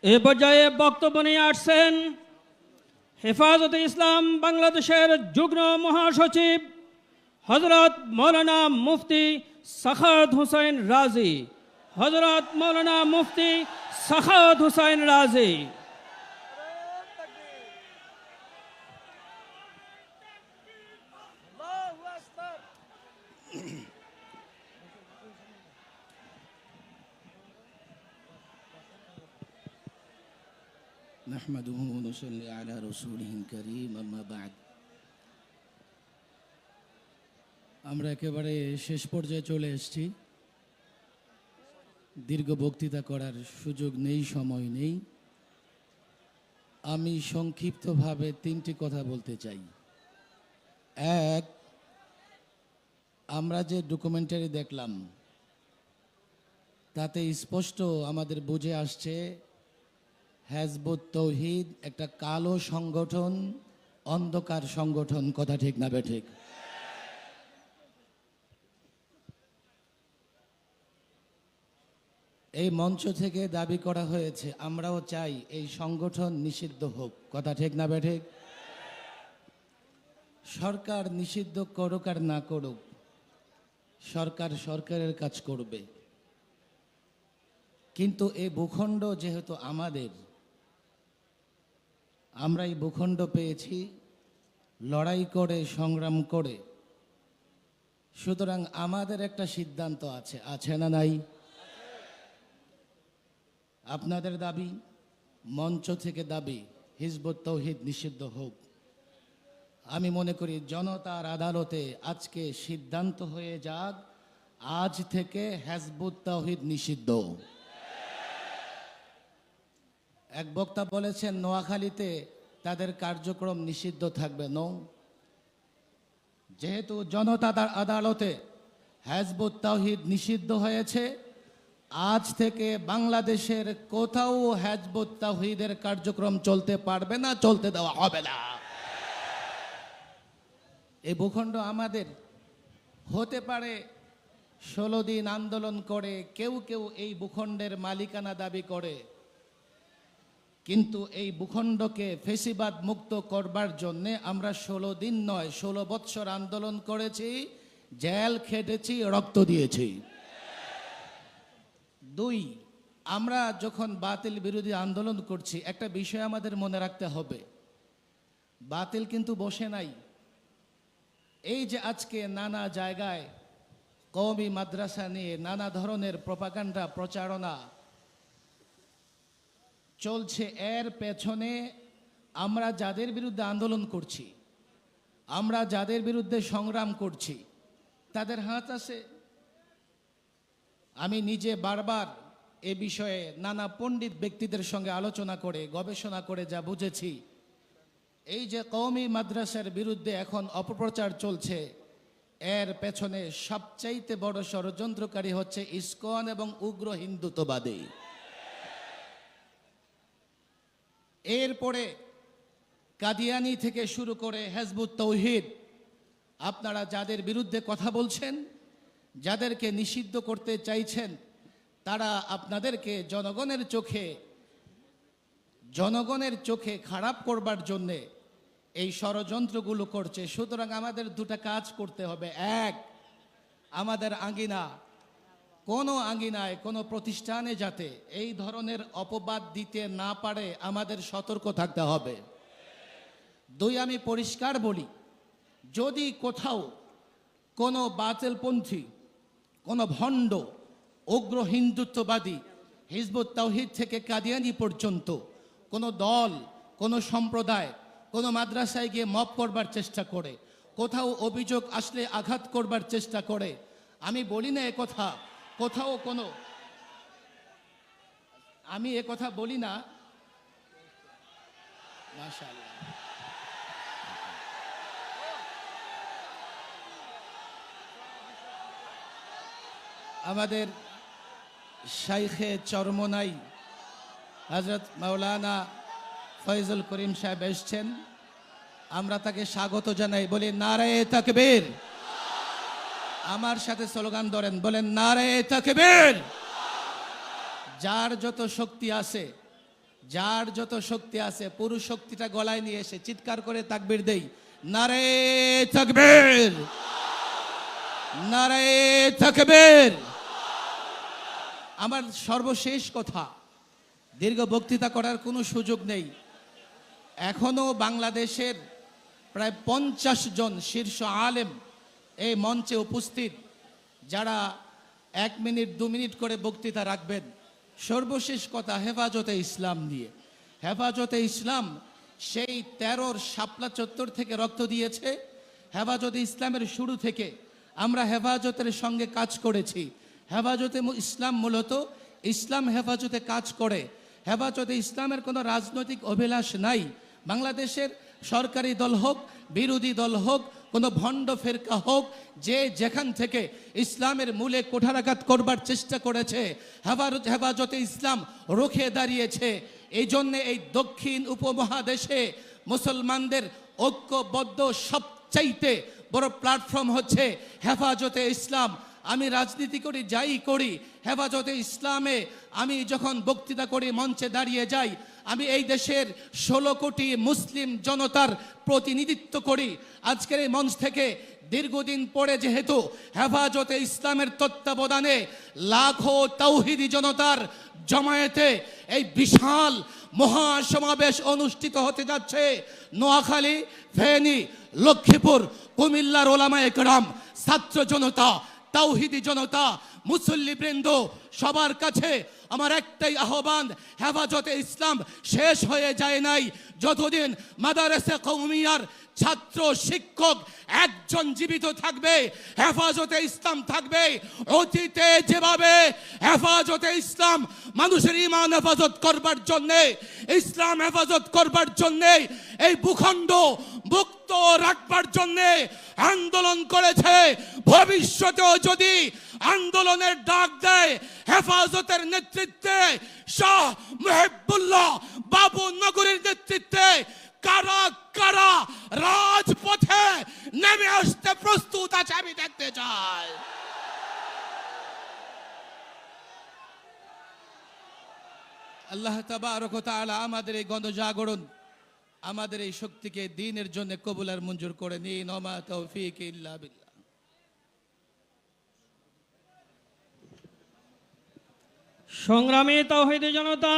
এ পর্যায়ে বক্তব্য নিয়ে আসছেন হেফাজতে ইসলাম বাংলাদেশের যুগ্ম মহাসচিব হযরত মৌলানা মুফতি সাখাওয়াত হোসেন রাজি। হযরত মৌলানা মুফতি সাখাওয়াত হোসেন রাজি। نحمده ونصلي على رسوله الكريم أما بعد আমরা একেবারে শেষ পর্যায়ে চলে এসেছি। দীর্ঘ বক্তৃতা করার সুযোগ নেই, সময় নেই। আমি সংক্ষিপ্তভাবে তিনটি কথা বলতে চাই। এক, আমরা যে ডকুমেন্টারি দেখলাম তাতে স্পষ্ট আমাদের বুঝে আসছে হিজবুত তৌহিদ একটা কালো সংগঠন, অন্ধকার সংগঠন। কথা ঠিক না বেঠিক? এই মঞ্চ থেকে দাবি করা হয়েছে, আমরাও চাই এই সংগঠন নিষিদ্ধ হোক। কথা ঠিক না বেঠিক? সরকার নিষিদ্ধ করুক আর না করুক, সরকার সরকারের কাজ করবে। কিন্তু এই ভূখণ্ড যেহেতু আমাদের, আমরা এই ভূখণ্ড পেয়েছি লড়াই করে, সংগ্রাম করে। সুতরাং আমাদের একটা সিদ্ধান্ত আছে, আছে না নাই? আপনাদের দাবি, মঞ্চ থেকে দাবি, হিজবুত তৌহিদ নিষিদ্ধ হোক। আমি মনে করি জনতার আদালতে আজকে সিদ্ধান্ত হয়ে যাক, আজ থেকে হিজবুত তৌহিদ নিষিদ্ধ। এক বক্তা বলেছেন নোয়াখালীতে তাদের কার্যক্রম নিষিদ্ধ থাকবে। যেহেতু জনতা আদালতে হিজবুত তৌহিদ নিষিদ্ধ হয়েছে, আজ থেকে বাংলাদেশের কোথাও হিজবুত তৌহিদের কার্যক্রম চলতে পারবে না, চলতে দেওয়া হবে না। এই ভূখণ্ড আমাদের। হতে পারে 16 দিন আন্দোলন করে কেউ কেউ এই ভূখণ্ডের মালিকানা দাবি করে, কিন্তু এই ভূখণ্ডকে ফেসিবাদ মুক্ত করবার জন্য আমরা 16 দিন নয় 16 বৎসর আন্দোলন করেছি, জেল খেটেছি, রক্ত দিয়েছি। 2, আমরা যখন বাতিল বিরোধী আন্দোলন করছি, একটা বিষয় আমাদের মনে রাখতে হবে, বাতিল কিন্তু বসে নাই। এই যে আজকে নানা জায়গায় কওমি মাদ্রাসা নিয়ে নানা ধরনের প্রপাগান্ডা, প্রচারণা চলছে, এর পেছনে আমরা যাদের বিরুদ্ধে আন্দোলন করছি, আমরা যাদের বিরুদ্ধে সংগ্রাম করছি, তাদের হাত আছে। আমি নিজে বারবার এ বিষয়ে নানা পণ্ডিত ব্যক্তিদের সঙ্গে আলোচনা করে, গবেষণা করে যা বুঝেছি, এই যে কওমি মাদ্রাসার বিরুদ্ধে এখন অপপ্রচার চলছে, এর পেছনে সবচাইতে বড় ষড়যন্ত্রকারী হচ্ছে ইসকন এবং উগ্র হিন্দুত্ববাদী। এরপরে কাদিয়ানি থেকে শুরু করে হিজবুত তৌহিদ, আপনারা যাদের বিরুদ্ধে কথা বলছেন, যাদেরকে নিষিদ্ধ করতে চাইছেন, তারা আপনাদেরকে জনগণের চোখে খারাপ করবার জন্যে এই ষড়যন্ত্রগুলো করছে। সুতরাং আমাদের দুটা কাজ করতে হবে। এক, আমাদের আঙ্গিনায় কোনো প্রতিষ্ঠানে যাতে এই ধরনের অপবাদ দিতে না পারে আমাদের সতর্ক থাকতে হবে। 2, আমি পরিষ্কার বলি, যদি কোথাও কোনো বাতিলপন্থী, কোনো ভণ্ড, উগ্র হিন্দুত্ববাদী, হিজবুত তৌহিদ থেকে কাদিয়ানি পর্যন্ত কোনো দল, কোনো সম্প্রদায়, কোনো মাদ্রাসায় গিয়ে মব করবার চেষ্টা করে, কোথাও অভিযোগ আসলে আঘাত করবার চেষ্টা করে, আমি বলি না এ কথা, কোথাও কোনো, আমি এ কথা বলি না। মাশাআল্লাহ, আমাদের শাইখে চরমনাই হযরত মাওলানা ফয়জুল করিম সাহেব এসেছেন, আমরা তাকে স্বাগত জানাই। বলি নারায়ে তাকবীর। আমার সাথে স্লোগান ধরেন, বলেন নারায়ে তাকবীর। যার যত শক্তি আছে যার যত শক্তি আছে পুরুষ শক্তিটা গলায় নিয়ে এসে চিৎকার করে তাকবীর দেই, নারে তাকবীর, নারে তাকবীর। আমার সর্বশেষ কথা, দীর্ঘ বক্তৃতা করার কোনো সুযোগ নেই। এখনো বাংলাদেশের প্রায় 50 জন শীর্ষ আলেম এই মঞ্চে উপস্থিত, যারা 1 মিনিট 2 মিনিট করে বক্তৃতা রাখবেন। সর্বশেষ কথা হেফাজতে ইসলাম নিয়ে। হেফাজতে ইসলাম সেই 13 শাপলা চত্বর থেকে রক্ত দিয়েছে। হেফাজতে ইসলামের শুরু থেকে আমরা হেফাজতের সঙ্গে কাজ করেছি। হেফাজতে ইসলাম মূলত ইসলাম হেফাজতে কাজ করে। হেফাজতে ইসলামের কোনো রাজনৈতিক অভিলাষ নাই। বাংলাদেশের সরকারি দল হোক, বিরোধী দল হোক, কোনো ভণ্ড ফেরকা হোক, যে যেখান থেকে ইসলামের মূলে কোঠারাঘাত করবার চেষ্টা করেছে, হেফাজতে ইসলাম রুখে দাঁড়িয়েছে। এই জন্যে এই দক্ষিণ উপমহাদেশে মুসলমানদের ঐক্যবদ্ধ সবচাইতে বড় প্ল্যাটফর্ম হচ্ছে হেফাজতে ইসলাম। আমি রাজনীতি করি, যাই করি, হেফাজতে ইসলামে আমি যখন বক্তৃতা করি, মঞ্চে দাঁড়িয়ে যাই, আমি এই দেশের 16 কোটি মুসলিম জনতার প্রতিনিধিত্ব করি। আজকের এই মঞ্চ থেকে দীর্ঘদিন পরে যেহেতু হেফাজতে ইসলামের তত্ত্বাবধানে লাখো তাওহীদি জনতার জমায়েতে এই বিশাল মহাসমাবেশ অনুষ্ঠিত হতে যাচ্ছে, নোয়াখালী, ফেনী, লক্ষ্মীপুর, কুমিল্লার ওলামায়ে কেরাম, ছাত্র জনতা, তাওহীদি জনতা, মুসল্লিবৃন্দ, সবার কাছে আমার একটাই আহ্বান, হেফাজতে ইসলাম শেষ হয়ে যায় নাই। যতদিন মাদারেসে কওমিয়ার ছাত্র শিক্ষক একজন জীবিত থাকবে, হেফাজতে ইসলাম থাকবে। অতীতে যেভাবে হেফাজতে ইসলাম মানুষের ঈমান হেফাজত করবার জন্যে, ইসলাম হেফাজত করবার জন্যে, এই ভূখণ্ড মুক্ত রাখবার জন্যে আন্দোলন করেছে, ভবিষ্যতেও যদি আন্দোলনের ডাক দেয় হেফাজতের নেতৃত্বে, শাহ মুহিবুল্লাহ বাবু নগরীর নেতৃত্বে কারা কারা রাজপথে নেমে আসতে প্রস্তুত আছে আমি দেখতে চাই। আল্লাহ তাবারক ওয়া তাআলা আমাদের এই গণজাগরণ, আমাদের এই শক্তিকে দ্বীনের জন্য কবুল আর মঞ্জুর করে নিন। ওমা তৌফিক ইল্লা বিল্লাহ। সংগ্রামী তাওহীদি জনতা,